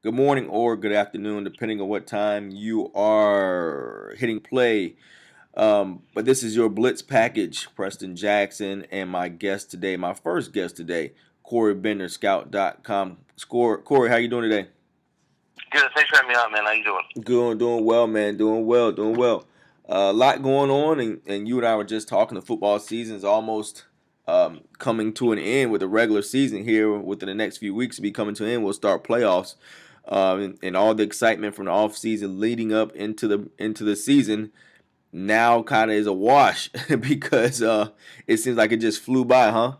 good morning or good afternoon, depending on what time you are hitting play. But this is your Blitz package, Preston Jackson, and my guest today, my first guest today, Corey Bender, Scout.com. Corey, how you doing today? Good. Thanks for having me on, man. How you doing? Doing well, man. Doing well, doing well. A lot going on, and you and I were just talking. The football season is almost coming to an end with the regular season here. Within the next few weeks, to be coming to an end. We'll start playoffs, and all the excitement from the off season leading up into the season now kind of is a wash because it seems like it just flew by, huh?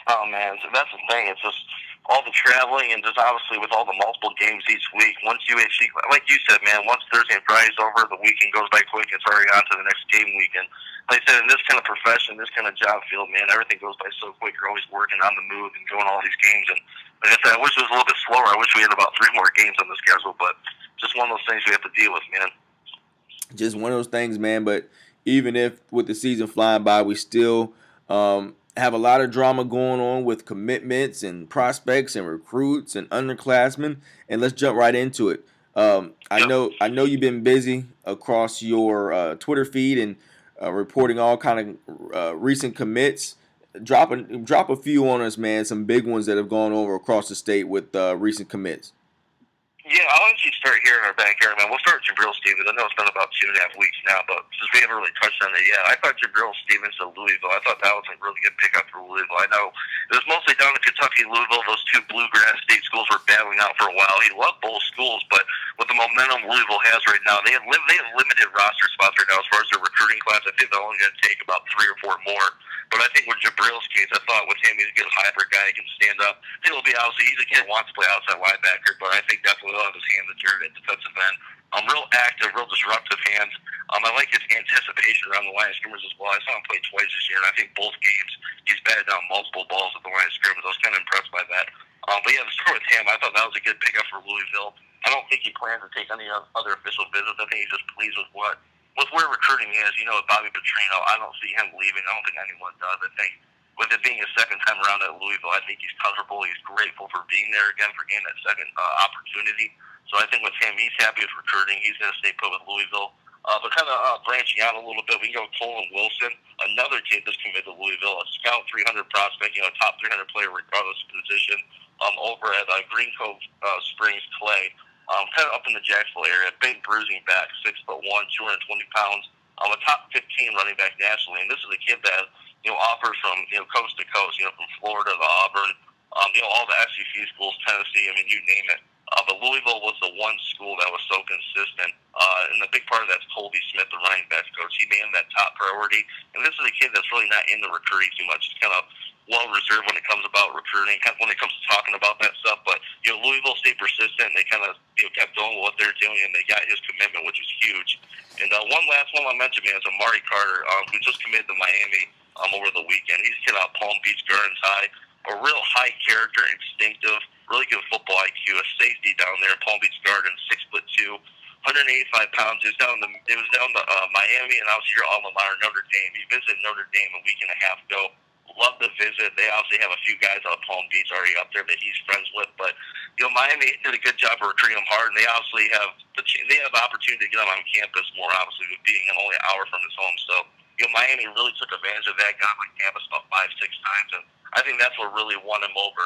Oh man, so that's the thing. It's just all the traveling and just obviously with all the multiple games each week. Once you actually, like you said, man, once Thursday and Friday's over, the weekend goes by quick. It's already on to the next game weekend. Like I said, in this kind of profession, this kind of job field, man, everything goes by so quick. You're always working on the move and doing all these games. And like I said, I wish it was a little bit slower. I wish we had about 3 more games on the schedule, but just one of those things we have to deal with, man. Just one of those things, man. But even if with the season flying by, we still have a lot of drama going on with commitments and prospects and recruits and underclassmen. And let's jump right into it. I Yep. know you've been busy across your Twitter feed and reporting all kind of recent commits. Drop a few on us, man. Some big ones that have gone over across the state with recent commits. Yeah, I'll actually start here in our backyard, man. We'll start with Jabril Stevens. I know it's been about 2.5 weeks now, but since we haven't really touched on it yet, I thought Jabril Stevens to Louisville. I thought that was a really good pickup for Louisville. I know it was mostly down in Kentucky, Louisville. Those two bluegrass state schools were battling out for a while. He loved both schools, but with the momentum Louisville has right now, they have limited roster spots right now as far as their recruiting class. I think they're only going to take about 3 or 4 more. But I think with Jabril's case, I thought with him, he's a good hybrid guy. He can stand up. I think he'll be obviously he's a kid who wants to play outside linebacker, but I think definitely he'll have his hands in dirt at defensive end. Real active, real disruptive hands. I like his anticipation around the line of scrimmage as well. I saw him play twice this year, and I think both games he's batted down multiple balls at the line of scrimmage. I was kind of impressed by that. But yeah, to start with him, I thought that was a good pickup for Louisville. I don't think he plans to take any other official visits. I think he's just pleased with where recruiting is. You know, with Bobby Petrino, I don't see him leaving. I don't think anyone does. I think with it being his second time around at Louisville, I think he's comfortable. He's grateful for being there again, for getting that second opportunity. So I think with him, he's happy with recruiting. He's going to stay put with Louisville. But kind of branching out a little bit, we can go with Colin Wilson, another kid that's committed to Louisville, a scout 300 prospect, top 300 player regardless of position, over at Green Cove Springs Clay, kind of up in the Jacksonville area. Big bruising back, 6'1", 220 pounds, a top 15 running back nationally. And this is a kid that offers from coast to coast, from Florida to Auburn, all the SEC schools, Tennessee. I mean, you name it. But Louisville was the one school that was so consistent. And the big part of that's Colby Smith, the running backs coach. He made him that top priority. And this is a kid that's really not into recruiting too much. It's kind of well reserved when it comes about recruiting, kind of when it comes to talking about that stuff. But Louisville stayed persistent. And they kind of kept doing what they're doing, and they got his commitment, which was huge. And one last one I mentioned, man, is Amari Carter, who just committed to Miami over the weekend. He's a kid out of Palm Beach Gardens High, a real high character, instinctive, really good football IQ, a safety down there in Palm Beach Gardens, 6'2", 185 pounds. It was down to Miami, and obviously your alma mater, Notre Dame. He visited Notre Dame a week and a half ago. Love the visit. They obviously have a few guys out of Palm Beach already up there that he's friends with, but Miami did a good job of recruiting him hard, and they obviously have the opportunity to get him on campus more, obviously, with being only an hour from his home. So Miami really took advantage of that, got him on campus about 5-6 times, and I think that's what really won him over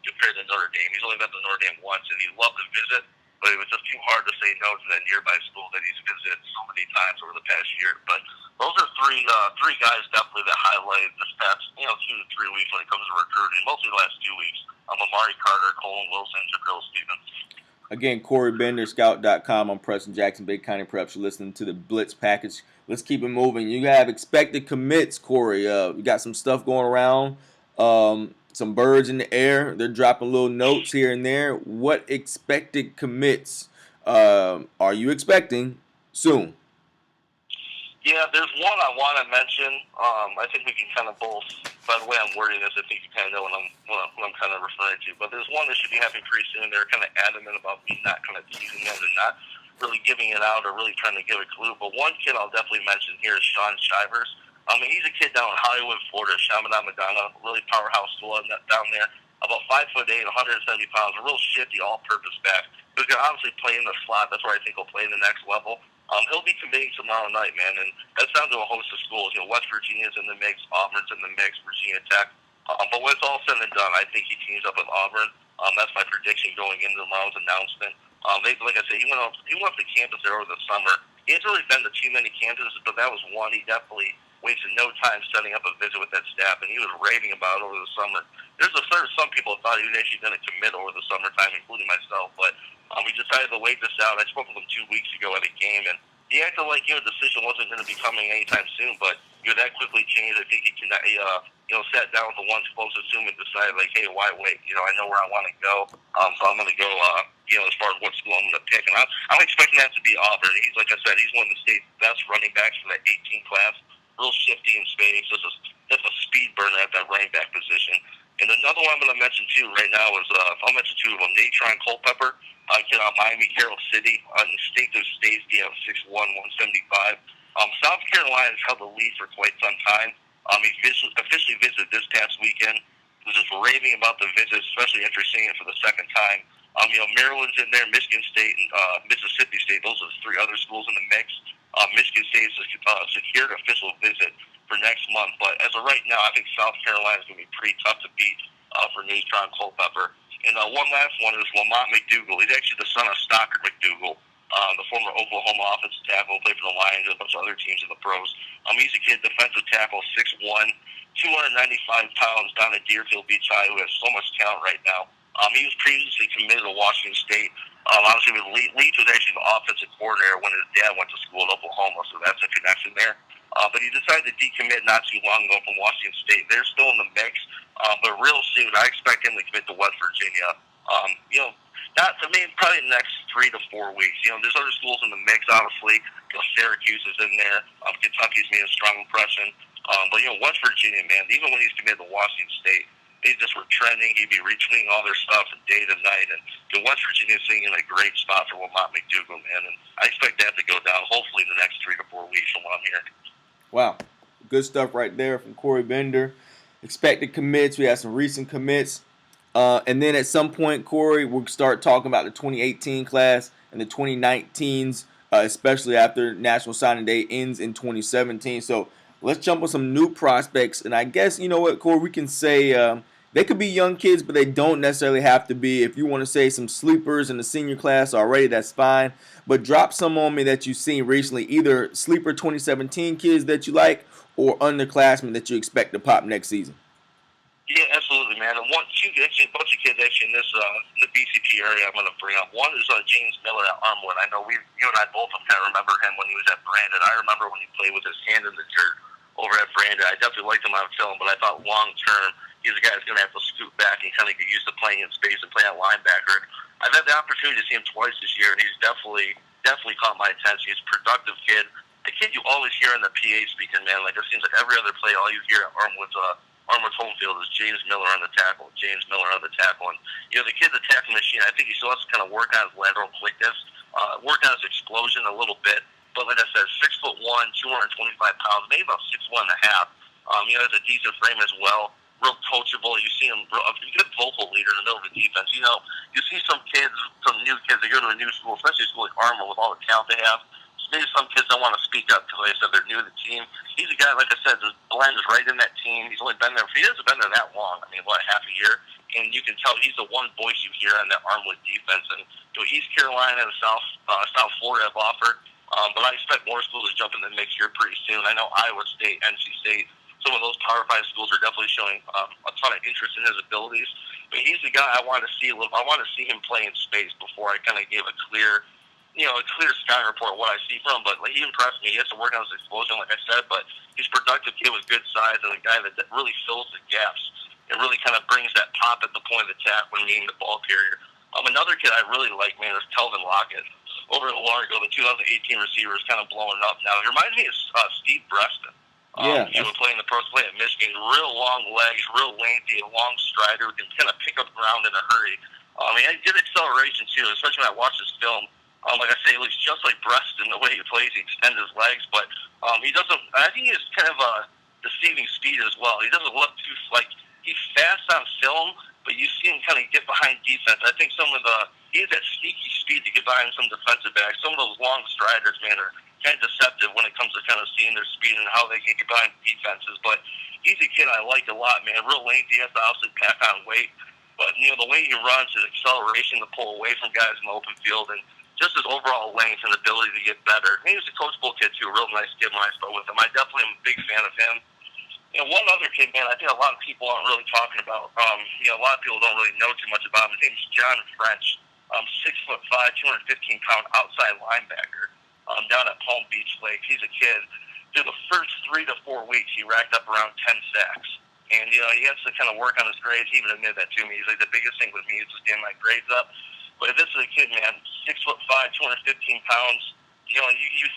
compared to Notre Dame. He's only been to Notre Dame once, and he loved the visit, but it was just too hard to say no to that nearby school that he's visited so many times over the past year. But those are three guys definitely that highlighted this past 2 to 3 weeks when it comes to recruiting. Mostly the last 2 weeks. Amari Carter, Colin Wilson, Jabril Stevens. Again, Corey Bender, Scout.com. I'm Preston Jackson, Big County Preps. You're listening to the Blitz package. Let's keep it moving. You have expected commits, Corey. You got some stuff going around. Some birds in the air. They're dropping little notes here and there. What expected commits are you expecting soon? Yeah, there's one I want to mention. I think we can kind of both, by the way I'm wording this, I think you kind of know what I'm kind of referring to. But there's one that should be happening pretty soon. They're kind of adamant about me not kind of teasing them and not really giving it out or really trying to give a clue. But one kid I'll definitely mention here is Sean Shivers. He's a kid down in Hollywood, Florida, Chaminade Madonna, really powerhouse school down there. about 5'8", 170 pounds, a real shifty, all-purpose back. Who's going to obviously play in the slot. That's where I think he'll play in the next level. He'll be committing tomorrow night, man, and that's down to a host of schools. West Virginia's in the mix, Auburn's in the mix, Virginia Tech. But when it's all said and done, I think he teams up with Auburn. That's my prediction going into tomorrow's announcement. Like I said, he went up to campus there over the summer. He hasn't really been to too many campuses, but that was one. He definitely wasted no time setting up a visit with that staff, and he was raving about it over the summer. There's some people that thought he was actually going to commit over the summertime, including myself, but we decided to wait this out. I spoke with him 2 weeks ago at a game, and he acted like the decision wasn't going to be coming anytime soon, but that quickly changed. I think he can, sat down with the ones closest to him and decided, like, hey, why wait? I know where I want to go, so I'm going to go, as far as what school I'm going to pick. And I'm expecting that to be Auburn. He's, like I said, he's one of the state's best running backs for that 18 class. Real shifty in space. That's a speed burner at that running back position. And another one I'm going to mention, too, right now is, I'll mention two of them, Natron Culpepper, kid out of Miami, Carroll City, instinctive stays, 6'1", 175. South Carolina has held the lead for quite some time. He officially visited this past weekend. Was just raving about the visit, especially after seeing it for the second time. Maryland's in there, Michigan State, and Mississippi State. Those are the three other schools in the mix. Michigan State has secured an official visit for next month. But as of right now, I think South Carolina is going to be pretty tough to beat for Natron Culpepper. And one last one is Lamont McDougal. He's actually the son of Stockard McDougal, the former Oklahoma offensive tackle, played for the Lions and a bunch of other teams in the pros. He's a kid, defensive tackle, 6'1", 295 pounds, down at Deerfield Beach High, who has so much talent right now. He was previously committed to Washington State. Obviously, Leach was actually the offensive coordinator when his dad went to school at Oklahoma, so that's a connection there. But he decided to decommit not too long ago from Washington State. They're still in the mix, but real soon, I expect him to commit to West Virginia. Probably in the next 3 to 4 weeks. There's other schools in the mix, obviously. Syracuse is in there. Kentucky's made a strong impression. But West Virginia, man, even when he's committed to Washington State, they just were trending. He'd be retweeting all their stuff from day to night. And West Virginia's sitting in a great spot for Lamont McDougal, man. And I expect that to go down hopefully in the next 3 to 4 weeks from what I'm hearing. Wow. Good stuff right there from Corey Bender. Expected commits. We have some recent commits. And then at some point, Corey, we'll start talking about the 2018 class and the 2019s, especially after National Signing Day ends in 2017. So let's jump on some new prospects. And I guess, you know what, Corey, we can say they could be young kids, but they don't necessarily have to be. If you want to say some sleepers in the senior class already, that's fine. But drop some on me that you've seen recently, either sleeper 2017 kids that you like or underclassmen that you expect to pop next season. Yeah, absolutely, man. And a bunch of kids actually in the BCP area I'm going to bring up. One is James Miller at Armwood. I know you and I both kind of remember him when he was at Brandon. I remember when he played with his hand in the dirt over at Brandon. I definitely liked him on film, but I thought long term he's a guy that's going to have to scoot back and kind of get used to playing in space and play at linebacker. I've had the opportunity to see him twice this year, and he's definitely caught my attention. He's a productive kid. The kid you always hear in the PA speaking, man. Like it seems like every other play, all you hear at Armwood's home field is James Miller on the tackle. And the kid's a tackle machine. I think he still has to kind of work on his lateral quickness, work on his explosion a little bit. But like I said, 6'1", 225 pounds, maybe about 6'1 and a half. Has a decent frame as well. Real coachable. You see him, a good vocal leader in the middle of the defense. You see some new kids, they go to a new school, especially a school like Armour with all the talent they have. Maybe some kids don't want to speak up because, like I said, they're new to the team. He's a guy, like I said, the blend is right in that team. He's only been there. He hasn't been there that long. Half a year. And you can tell he's the one voice you hear on that Armwood defense. And East Carolina and South Florida have offered. But I expect more schools to jump in the mix here pretty soon. I know Iowa State, NC State, some of those Power 5 schools are definitely showing a ton of interest in his abilities. But he's the guy I want to see. I want to see him play in space before I kind of give a clear scouting report what I see from him. But he impressed me. He has to work on his explosion, like I said. But he's a productive kid with good size and a guy that really fills the gaps. It really kind of brings that pop at the point of attack when needing the ball carrier. Another kid I really like, man, is Telvin Lockett. Over at Largo, the 2018 receiver is kind of blowing up now. He reminds me of Steve Breston. He was playing the pros play at Michigan. Real long legs, real lengthy, a long strider who can kind of pick up ground in a hurry. He did acceleration too, especially when I watched his film. Like I say, he looks just like Breston the way he plays. He extends his legs, but he doesn't. I think he has kind of a deceiving speed as well. He doesn't look too he's fast on film, but you see him kind of get behind defense. I think he has that sneaky speed to get behind some defensive backs. Some of those long striders, man, are kind of deceptive when it comes to kind of seeing their speed and how they can get behind defenses. But he's a kid I like a lot, man. Real lengthy, he has to obviously pack on weight. But, the way he runs, his acceleration to pull away from guys in the open field, and just his overall length and ability to get better. He was a coachable kid, too, a real nice kid when I spoke with him. I definitely am a big fan of him. One other kid, man, I think a lot of people aren't really talking about. A lot of people don't really know too much about him. His name's John French, 6'5", 215-pound outside linebacker down at Palm Beach Lake. He's a kid. Through the first 3 to 4 weeks, he racked up around 10 sacks. And, he has to kind of work on his grades. He even admitted that to me. He's like, the biggest thing with me is just getting my grades up. But this is a kid, man, 6'5", 215 pounds. You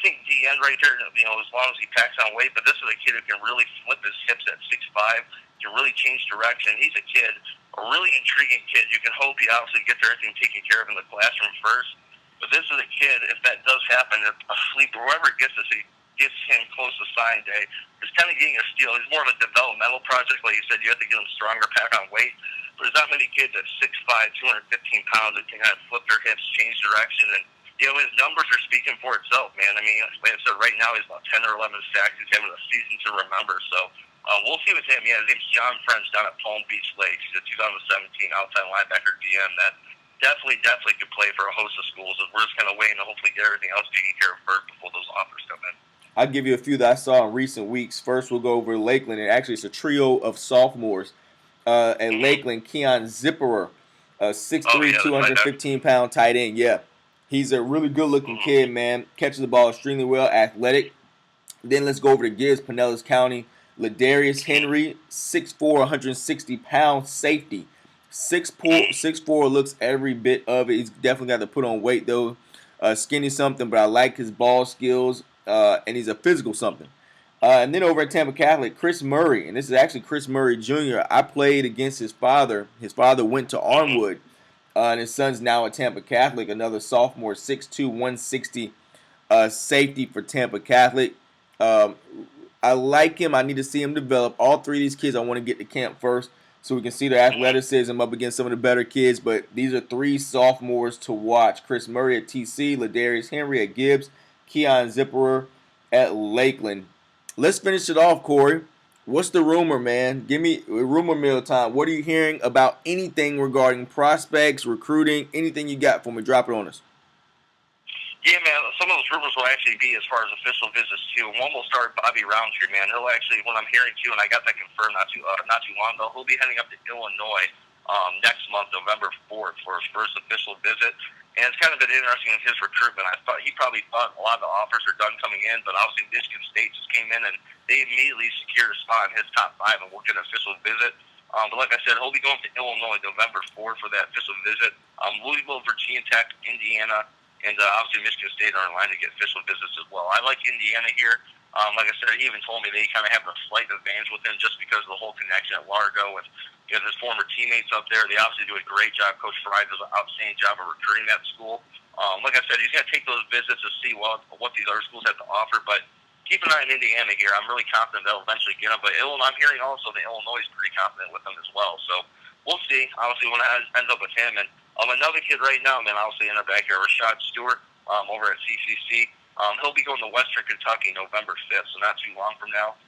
think DN right there, as long as he packs on weight. But this is a kid who can really flip his hips at 6'5", can really change direction. He's a kid, a really intriguing kid. You can hope he obviously gets everything taken care of in the classroom first. But this is a kid, if that does happen, if a sleeper, whoever gets this, gets him close to sign day, is kind of getting a steal. He's more of a developmental project. Like you said, you have to get him stronger, pack on weight. But there's not many kids at 6'5", 215 pounds that can kind of flip their hips, change direction. And, his numbers are speaking for itself, man. I mean, like I said, right now he's about 10 or 11 sacks. He's having a season to remember. So we'll see with him. Yeah, his name's John French down at Palm Beach Lake. He's a 2017 outside linebacker DM that definitely could play for a host of schools. And we're just kind of waiting to hopefully get everything else taken care of first before those offers come in. I'll give you a few that I saw in recent weeks. First, we'll go over Lakeland. And actually, it's a trio of sophomores at Lakeland. Keon Zipperer, 6'3", 215-pound tight end. Yeah, he's a really good-looking kid, man. Catches the ball extremely well, athletic. Then let's go over to Gibbs, Pinellas County. Ladarius Henry, 6'4", 160-pound safety. 6'4", looks every bit of it. He's definitely got to put on weight, though. Skinny something, but I like his ball skills. And he's a physical something. And then over at Tampa Catholic, Chris Murray, and this is actually Chris Murray Jr. I played against his father. His father went to Armwood, and his son's now at Tampa Catholic, another sophomore, 6'2", 160 safety for Tampa Catholic. I like him. I need to see him develop. All three of these kids I want to get to camp first so we can see their athleticism up against some of the better kids. But these are three sophomores to watch. Chris Murray at TC, Ladarius Henry at Gibbs, Keon Zipperer at Lakeland. Let's finish it off, Corey. What's the rumor, man? Give me rumor mill time. What are you hearing about anything regarding prospects, recruiting, anything you got for me? Drop it on us. Yeah, man, some of those rumors will actually be as far as official visits, too. And one will start Bobby Roundtree, man. He'll actually, when I'm hearing, too, and I got that confirmed not too long ago, he'll be heading up to Illinois next month, November 4th, for his first official visit. And it's kind of been interesting in his recruitment. He probably thought a lot of the offers are done coming in, but obviously Michigan State just came in and they immediately secured a spot in his top 5, and we'll get an official visit. But like I said, he'll be going to Illinois November 4th for that official visit. Louisville, Virginia Tech, Indiana, and obviously Michigan State are in line to get official visits as well. I like Indiana here. Like I said, he even told me they kind of have a slight advantage with him just because of the whole connection at Largo with his former teammates up there. They obviously do a great job. Coach Fry does an outstanding job of recruiting that school. Like I said, he's going to take those visits to see what these other schools have to offer. But keep an eye on Indiana here. I'm really confident they'll eventually get him. But I'm hearing also that Illinois is pretty confident with him as well. So we'll see. Obviously, when it ends up with him. And another kid right now, man, obviously in our back here, Rashad Stewart over at CCC. He'll be going to Western Kentucky November 5th, so not too long from now.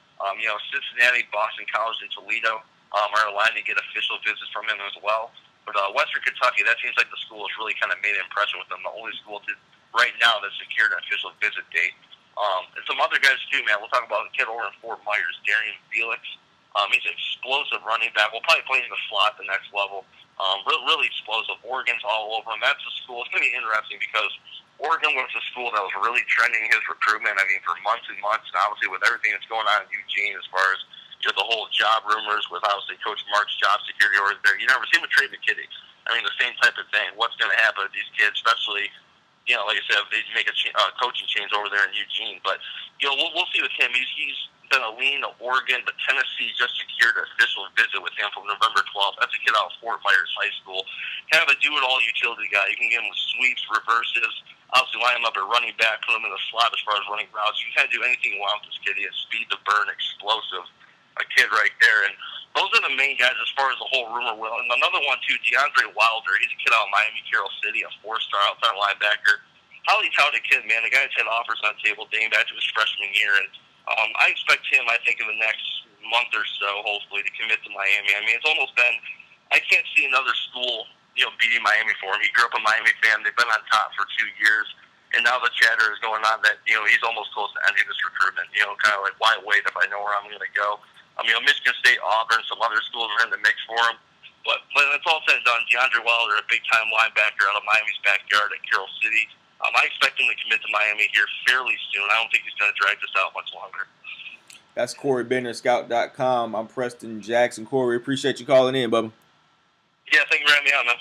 Cincinnati, Boston College, and Toledo are aligned to get official visits from him as well. But Western Kentucky, that seems like the school has really kind of made an impression with him. The only school right now that secured an official visit date. And some other guys too, man. We'll talk about the kid over in Fort Myers, Darian Felix. He's an explosive running back. We'll probably play in the slot the next level. Really explosive. Oregon's all over him. That's a school. It's going to be interesting because Oregon was a school that was really trending his recruitment, for months and months, and obviously with everything that's going on in Eugene as far as the whole job rumors with obviously Coach Mark's job security over there. You never see him with Trey McKitty. The same type of thing. What's going to happen with these kids, especially, like I said, if they make a coaching change over there in Eugene. But, we'll see with him. He's been a lean to Oregon, but Tennessee just secured an official visit with him from November 12th. That's a kid out of Fort Myers High School. Kind of a do-it-all utility guy. You can get him with sweeps, reverses, obviously line him up at running back, put him in the slot as far as running routes. You can kind of do anything you want with this kid. He has speed to burn, explosive, a kid right there. And Those are the main guys as far as the whole rumor will. And another one, too, DeAndre Wilder. He's a kid out of Miami, Carroll City, a 4-star outside linebacker. Highly touted kid, man. The guy's had offers on the table dating back to his freshman year. And I expect him, I think, in the next month or so, hopefully, to commit to Miami. I mean, it's almost been, I can't see another school, beating Miami for him. He grew up a Miami fan. They've been on top for 2 years. And now the chatter is going on that, he's almost close to ending this recruitment. Kind of like, why wait if I know where I'm going to go? Michigan State, Auburn, some other schools are in the mix for him. But when it's all said and done, DeAndre Wilder, a big-time linebacker out of Miami's backyard at Carroll City, I expect him to commit to Miami here fairly soon. I don't think he's going to drag this out much longer. That's Corey Bender, Scout.com. I'm Preston Jackson. Corey, appreciate you calling in, bubba. Yeah, thank you for having me on, man.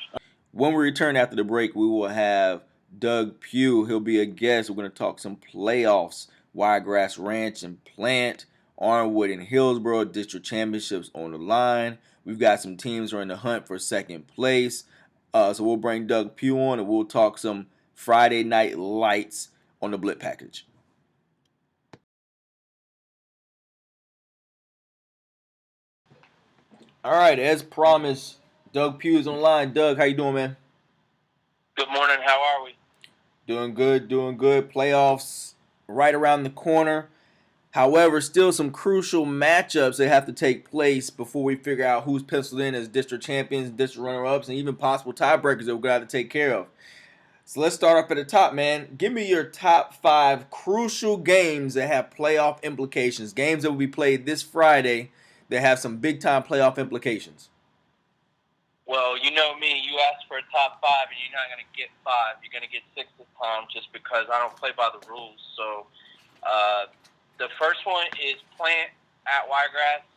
When we return after the break, we will have Doug Pugh. He'll be a guest. We're going to talk some playoffs, Wiregrass Ranch and Plant, Arnwood and Hillsborough district championships on the line. We've got some teams who are in the hunt for second place. So we'll bring Doug Pugh on and we'll talk some Friday Night Lights on the Blitz package. All right, as promised, Doug Pugh is on the line. Doug, how you doing, man? Good morning. How are we? Doing good, doing good. Playoffs right around the corner. However, still some crucial matchups that have to take place before we figure out who's penciled in as district champions, district runner-ups, and even possible tiebreakers that we're going to have to take care of. So let's start off at the top, man. Give me your top 5 crucial games that have playoff implications, games that will be played this Friday that have some big-time playoff implications. Well, you know me. You asked for a top 5, and you're not going to get 5. You're going to get 6 this time just because I don't play by the rules. So the first one is Plant at Wiregrass.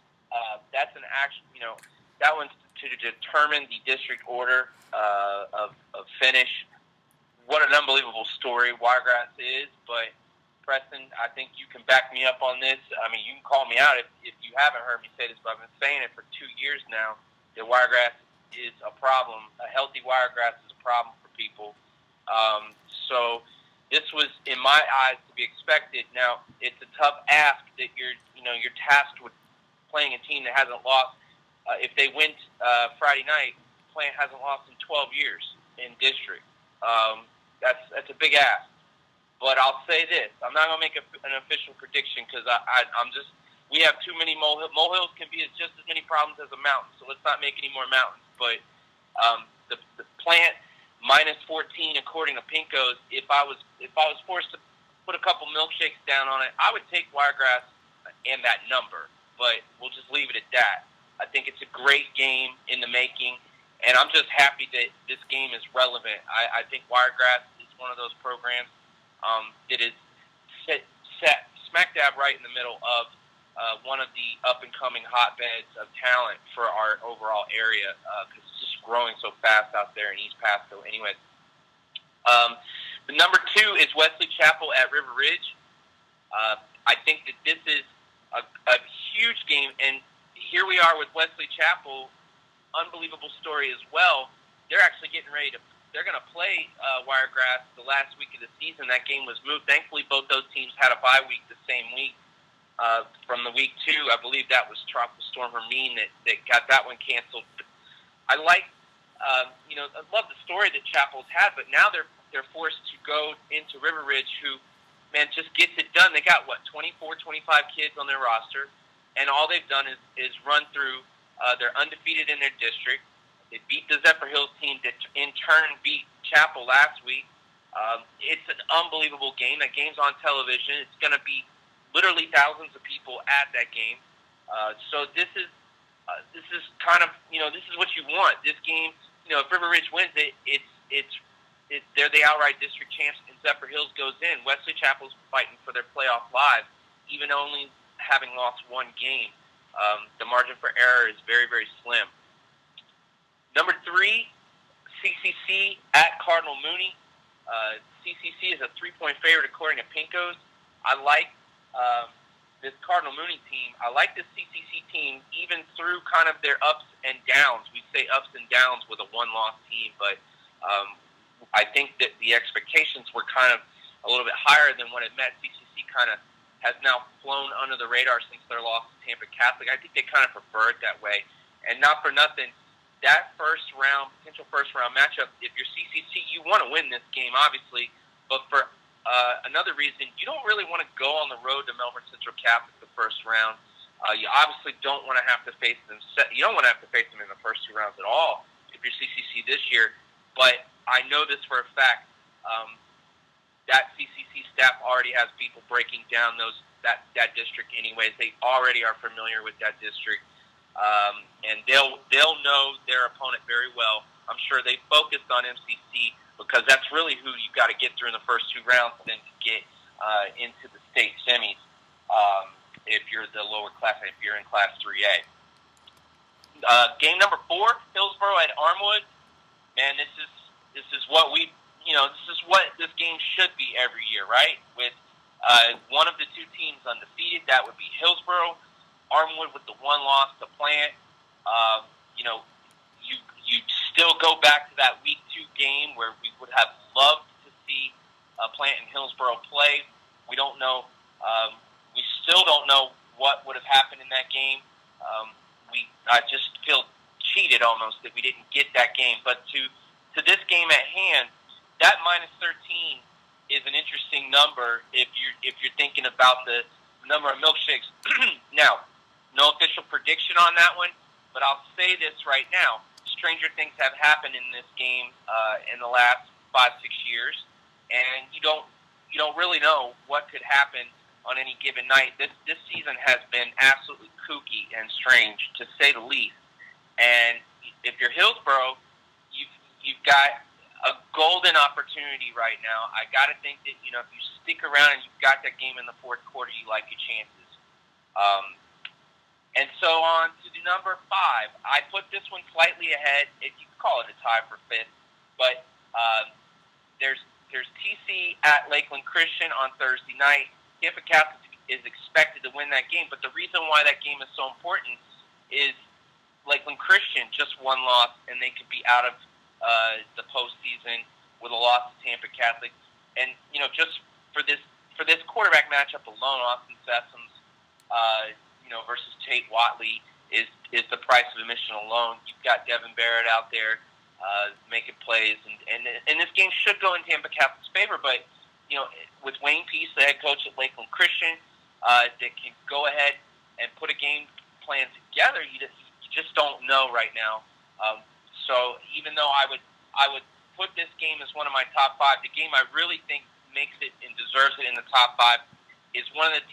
That's an action, that one's to determine the district order of finish. What an unbelievable story Wiregrass is, but Preston, I think you can back me up on this. I mean, you can call me out if you haven't heard me say this, but I've been saying it for 2 years now that Wiregrass is a problem. A healthy Wiregrass is a problem for people. So this was, in my eyes, to be expected. Now, it's a tough ask that you're tasked with playing a team that hasn't lost. If they win Friday night, Plant hasn't lost in 12 years in district. That's a big ask. But I'll say this: I'm not going to make an official prediction because we have too many molehills. Molehills can be just as many problems as a mountain, so let's not make any more mountains. But the Plant minus 14 according to Pinko's. If I was forced to put a couple milkshakes down on it, I would take Wiregrass and that number. But we'll just leave it at that. I think it's a great game in the making, and I'm just happy that this game is relevant. I think Wiregrass is one of those programs that is set smack dab right in the middle of one of the up-and-coming hotbeds of talent for our overall area because it's just growing so fast out there in East Pasco. Anyways, the number 2 is Wesley Chapel at River Ridge. I think that this is a huge game, and here we are with Wesley Chapel. Unbelievable story as well. They're actually getting ready to. They're going to play Wiregrass the last week of the season. That game was moved. Thankfully, both those teams had a bye week the same week. From the week 2, I believe that was Tropical Storm Hermine that got that one canceled. But I like, I love the story that Chapel's had, but now they're forced to go into River Ridge, who, man, just gets it done. They got 24, 25 kids on their roster, and all they've done is run through. They're undefeated in their district. They beat the Zephyr Hills team that in turn beat Chapel last week. It's an unbelievable game. That game's on television. It's going to be literally thousands of people at that game. So this is kind of, this is what you want. This game, if River Ridge wins it, they're the outright district champs, and Zephyr Hills goes in. Wesley Chapel's fighting for their playoff lives, even only having lost one game. The margin for error is very, very slim. Number 3, CCC at Cardinal Mooney. CCC is a 3-point favorite according to Pinko's. I like this Cardinal Mooney team. I like this CCC team even through kind of their ups and downs. We say ups and downs with a one-loss team, but I think that the expectations were kind of a little bit higher than what it met. CCC kind of has now flown under the radar since their loss to Tampa Catholic. I think they kind of prefer it that way. And not for nothing, that potential first round matchup, if you're CCC, you want to win this game, obviously. But for another reason, you don't really want to go on the road to Melbourne Central Catholic the first round. You obviously don't want to have to face them. You don't want to have to face them in the first two rounds at all if you're CCC this year. But I know this for a fact. That CCC staff already has people breaking down that district anyways. They already are familiar with that district, and they'll know their opponent very well. I'm sure they focused on MCC because that's really who you got to get through in the first two rounds, then to get into the state semis. If you're the lower class, if you're in Class 3A. Game number 4, Hillsborough at Armwood. Man, this is what this is what this game should be every year, right? With one of the two teams undefeated, that would be Hillsborough. Armwood with the one loss to Plant. You still go back to that Week 2 game where we would have loved to see Plant and Hillsborough play. We don't know. We still don't know what would have happened in that game. I just feel cheated almost that we didn't get that game. But to this game at hand, that -13 is an interesting number if you're thinking about the number of milkshakes. Now, no official prediction on that one, but I'll say this right now: stranger things have happened in this game in the last 5-6 years, and you don't really know what could happen on any given night. This season has been absolutely kooky and strange, to say the least. And if you're Hillsborough, you've got a golden opportunity right now. I got to think that, if you stick around and you've got that game in the fourth quarter, you like your chances. And so on to the number 5. I put this one slightly ahead. If you could call it a tie for 5th. But there's TC at Lakeland Christian on Thursday night. Tampa Catholic is expected to win that game. But the reason why that game is so important is Lakeland Christian just one loss, and they could be out of the postseason with a loss to Tampa Catholic. And, just for this quarterback matchup alone, Austin Sessoms, versus Tate Watley is the price of admission alone. You've got Devin Barrett out there making plays, and this game should go in Tampa Catholic's favor. But with Wayne Peace, the head coach at Lakeland Christian, that can go ahead and put a game plan together, you just don't know right now. So even though I would put this game as one of my top 5, the game I really think makes it and deserves it in the top 5 is one of the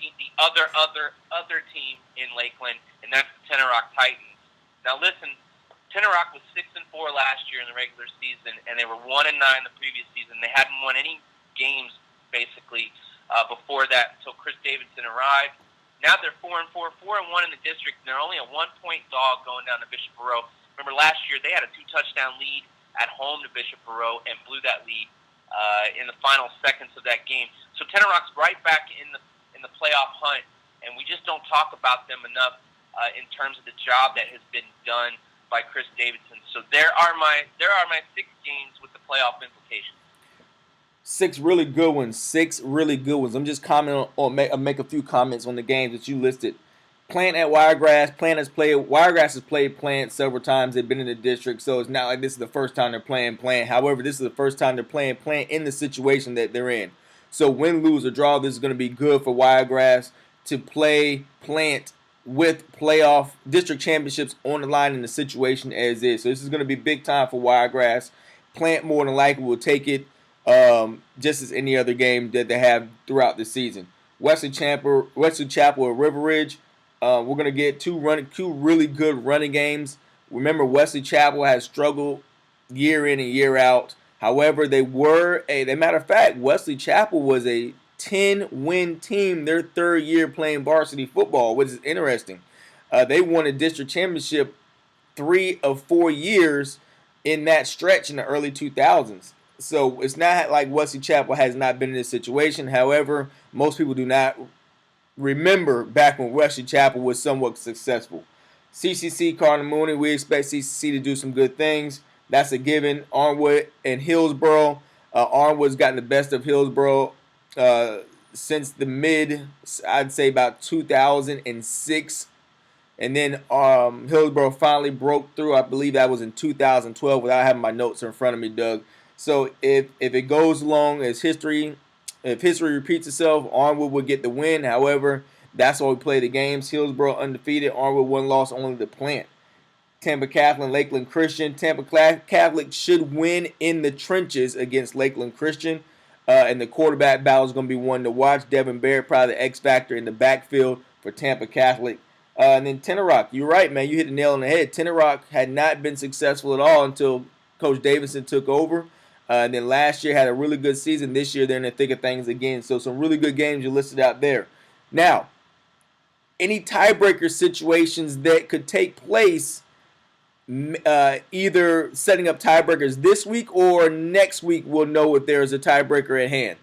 other team in Lakeland, and that's the Tenor Rock Titans. Now listen, Tenor Rock was 6-4 last year in the regular season, and they were 1-9 the previous season. They hadn't won any games basically before that until Chris Davidson arrived. Now they're 4-4, 4-1 in the district, and they're only a 1-point dog going down to Bishop Moreau. Remember last year they had a 2-touchdown lead at home to Bishop Moreau and blew that lead in the final seconds of that game. So Tenor Rock's right back in the playoff hunt, and we just don't talk about them enough in terms of the job that has been done by Chris Davidson. So there are my 6 games with the playoff implications. 6 really good ones. I'm just commenting on make a few comments on the games that you listed. Plant at Wiregrass. Wiregrass has played Plant several times. They've been in the district, so it's not like this is the first time they're playing Plant. However, this is the first time they're playing Plant in the situation that they're in. So win, lose, or draw, this is going to be good for Wiregrass to play Plant with playoff district championships on the line in the situation as is. So this is going to be big time for Wiregrass. Plant more than likely will take it just as any other game that they have throughout the season. Wesley Chapel at River Ridge. We're going to get two really good running games. Remember, Wesley Chapel has struggled year in and year out. However, matter of fact, Wesley Chapel was a 10-win team their third year playing varsity football, which is interesting. They won a district championship 3 of 4 years in that stretch in the early 2000s. So it's not like Wesley Chapel has not been in this situation. However, most people do not remember back when Wesley Chapel was somewhat successful. CCC Cardinal Mooney, we expect CCC to do some good things. That's a given. Armwood and Hillsborough. Armwood's gotten the best of Hillsborough since the I'd say about 2006. And then Hillsborough finally broke through. I believe that was in 2012 without having my notes in front of me, Doug. So if it goes along as history, if history repeats itself, Arnwood will get the win. However, that's why we play the games. Hillsborough undefeated. Arnwood one loss, only the plant. Tampa Catholic, Lakeland Christian. Tampa Catholic should win in the trenches against Lakeland Christian. And the quarterback battle is going to be one to watch. Devin Barrett, probably the X factor in the backfield for Tampa Catholic. And then Tenor Rock, you're right, man. You hit the nail on the head. Tenor Rock had not been successful at all until Coach Davidson took over. And then last year had a really good season. This year they're in the thick of things again. So some really good games you listed out there. Now, any tiebreaker situations that could take place, either setting up tiebreakers this week or next week, we'll know if there's a tiebreaker at hand.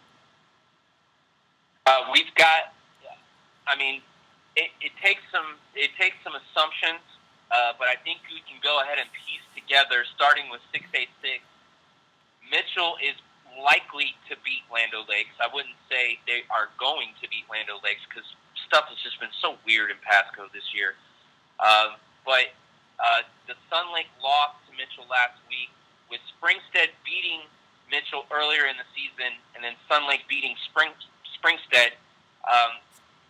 We've got. I mean, it takes some assumptions, but I think we can go ahead and piece together, starting with 686. Mitchell is likely to beat Lando Lakes. I wouldn't say they are going to beat Lando Lakes because stuff has just been so weird in Pasco this year. But the Sun Lake lost to Mitchell last week, with Springstead beating Mitchell earlier in the season, and then Sun Lake beating Springstead.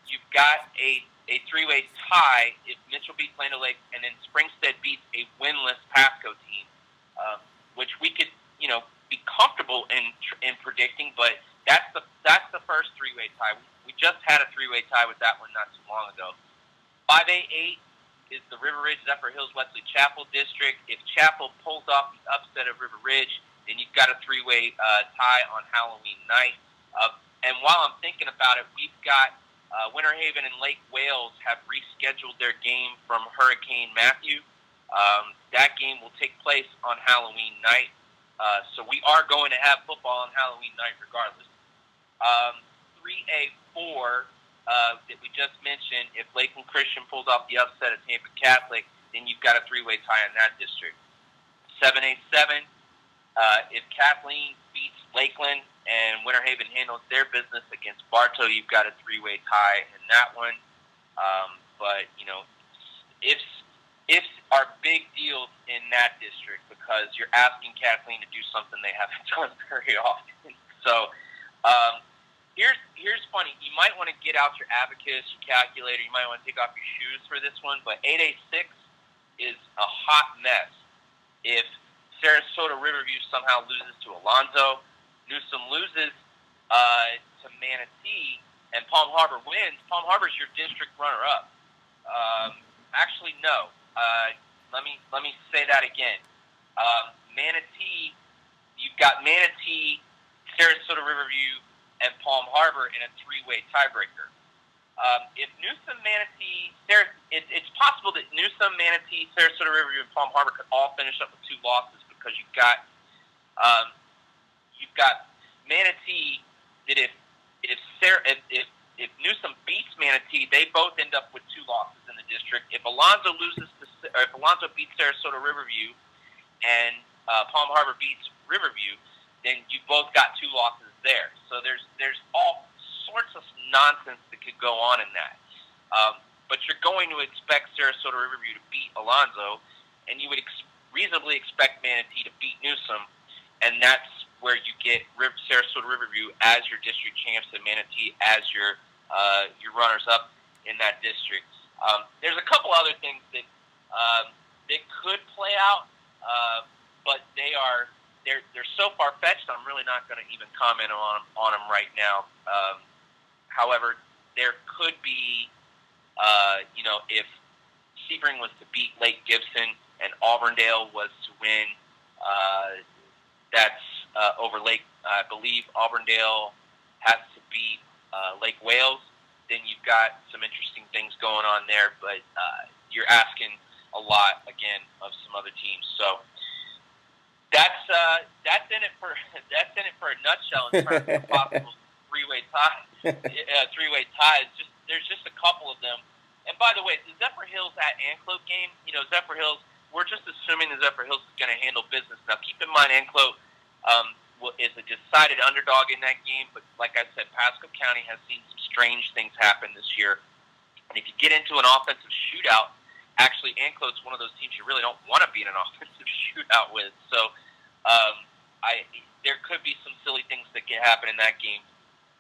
You've got a three-way tie if Mitchell beats Lando Lakes, and then Springstead beats a winless Pasco team, which we could, be comfortable in predicting. But that's the first three-way tie. We just had a three-way tie with that one not too long ago. 5A8 is the River Ridge Zephyr Hills Wesley Chapel district. If Chapel pulls off the upset of River Ridge, then you've got a three-way tie on Halloween night. And while I'm thinking about it, we've got Winter Haven and Lake Wales have rescheduled their game from Hurricane Matthew. That game will take place on Halloween night. So we are going to have football on Halloween night regardless. 3A4 that we just mentioned, if Lakeland Christian pulls off the upset of Tampa Catholic, then you've got a three-way tie in that district. 7A7, if Kathleen beats Lakeland and Winter Haven handles their business against Bartow, you've got a three-way tie in that one. But, ifs are big deals in that district because you're asking Kathleen to do something they haven't done very often. So here's funny. You might want to get out your abacus, your calculator. You might want to take off your shoes for this one. But 8A6 is a hot mess. If Sarasota Riverview somehow loses to Alonzo, Newsom loses to Manatee, and Palm Harbor wins, Palm Harbor's your district runner-up. Actually, no. Let me say that again. Manatee, you've got Manatee, Sarasota Riverview, and Palm Harbor in a three-way tiebreaker. If Newsom, Manatee, it's possible that Newsom, Manatee, Sarasota Riverview, and Palm Harbor could all finish up with two losses because you've got Manatee that if Newsom beats Manatee, they both end up with two losses in the district. If Alonzo beats Sarasota Riverview and Palm Harbor beats Riverview, then you've both got two losses there. So there's all sorts of nonsense that could go on in that. But you're going to expect Sarasota Riverview to beat Alonzo, and you would reasonably expect Manatee to beat Newsom, and that's where you get Sarasota Riverview as your district champs and Manatee as your runners-up in that district. There's a couple other things that could play out, but they're so far-fetched, I'm really not going to even comment on them right now. However, there could be, if Sebring was to beat Lake Gibson and Auburndale was to win, that's over Lake. I believe Auburndale has to beat Lake Wales. Then you've got some interesting things going on there, but you're asking a lot again of some other teams. So that's in it for a nutshell in terms of possible three-way ties. There's just a couple of them. And by the way, the Zephyr Hills at Anclote game, Zephyr Hills, we're just assuming the Zephyr Hills is going to handle business. Now, keep in mind, Anclote is a decided underdog in that game. But like I said, Pasco County has seen some strange things happen this year. And if you get into an offensive shootout, actually, Anclote's one of those teams you really don't want to be in an offensive shootout with. So there could be some silly things that can happen in that game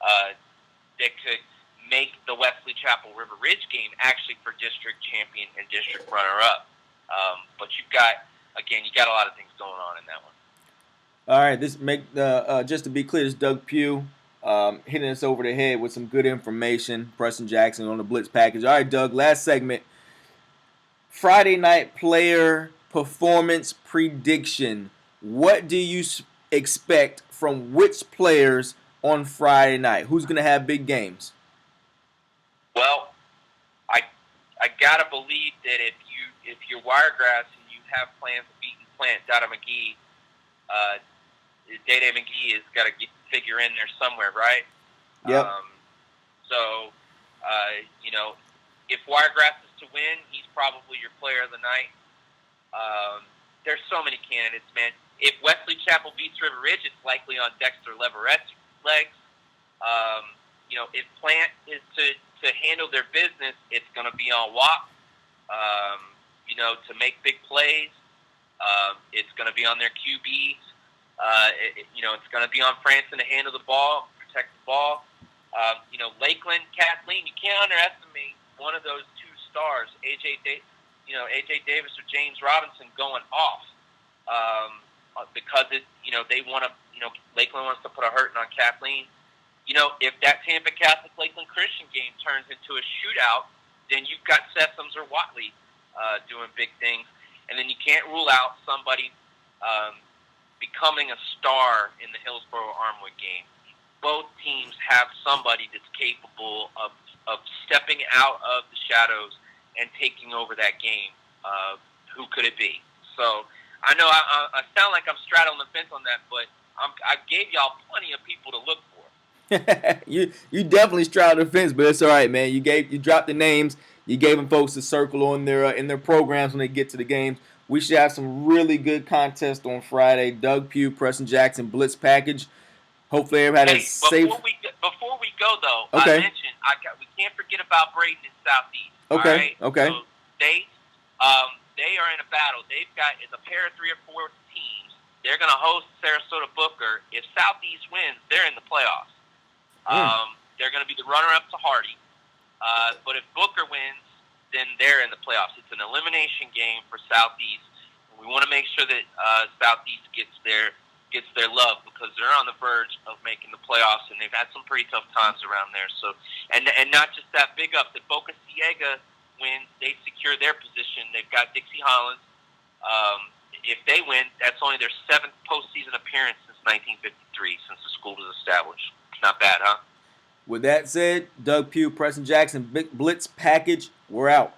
that could make the Wesley Chapel River Ridge game actually for district champion and district runner-up. But you got a lot of things going on in that one. All right, just to be clear, this is Doug Pugh hitting us over the head with some good information. Preston Jackson on the Blitz package. All right, Doug, last segment. Friday night player performance prediction. What do you expect from which players on Friday night? Who's going to have big games? Well, I gotta believe that if you're Wiregrass and you have plans of beating Plant, Dada McGee, Day McGee has got to figure in there somewhere, right? Yep. If Wiregrass is to win, he's probably your player of the night. There's so many candidates, man. If Wesley Chapel beats River Ridge, it's likely on Dexter Leverette's legs. If Plant is to handle their business, it's going to be on WAP. To make big plays. It's going to be on their QBs. It's going to be on Franson to handle the ball, protect the ball. Lakeland, Kathleen, you can't underestimate one of those two stars, AJ Davis or James Robinson, going off because they want to. Lakeland wants to put a hurting on Kathleen. If that Tampa Catholic Lakeland Christian game turns into a shootout, then you've got Sessoms or Watley doing big things, and then you can't rule out somebody becoming a star in the Hillsborough-Armwood game. Both teams have somebody that's capable of stepping out of the shadows and taking over that game. Who could it be? So I know I sound like I'm straddling the fence on that, but I gave y'all plenty of people to look for. you definitely straddled the fence, but it's all right, man. You dropped the names. You gave them folks a circle on their in their programs when they get to the games. We should have some really good contests on Friday. Doug Pugh, Preston Jackson, Blitz package. Hopefully everybody has safe. Before we go though, okay. I mentioned we can't forget about Braden in Southeast. Okay. All right? Okay. So they are in a battle. They've got a pair of 3 or 4 teams. They're going to host Sarasota Booker. If Southeast wins, they're in the playoffs. They're going to be the runner-up to Hardy. But if Booker wins, then they're in the playoffs. It's an elimination game for Southeast. We want to make sure that Southeast gets their love because they're on the verge of making the playoffs, and they've had some pretty tough times around there. So, and not just that, big up. If Boca Ciega wins, they secure their position. They've got Dixie Hollins. If they win, that's only their 7th postseason appearance since 1953, since the school was established. Not bad, huh? With that said, Doug Pugh, Preston Jackson, Big Blitz package, we're out.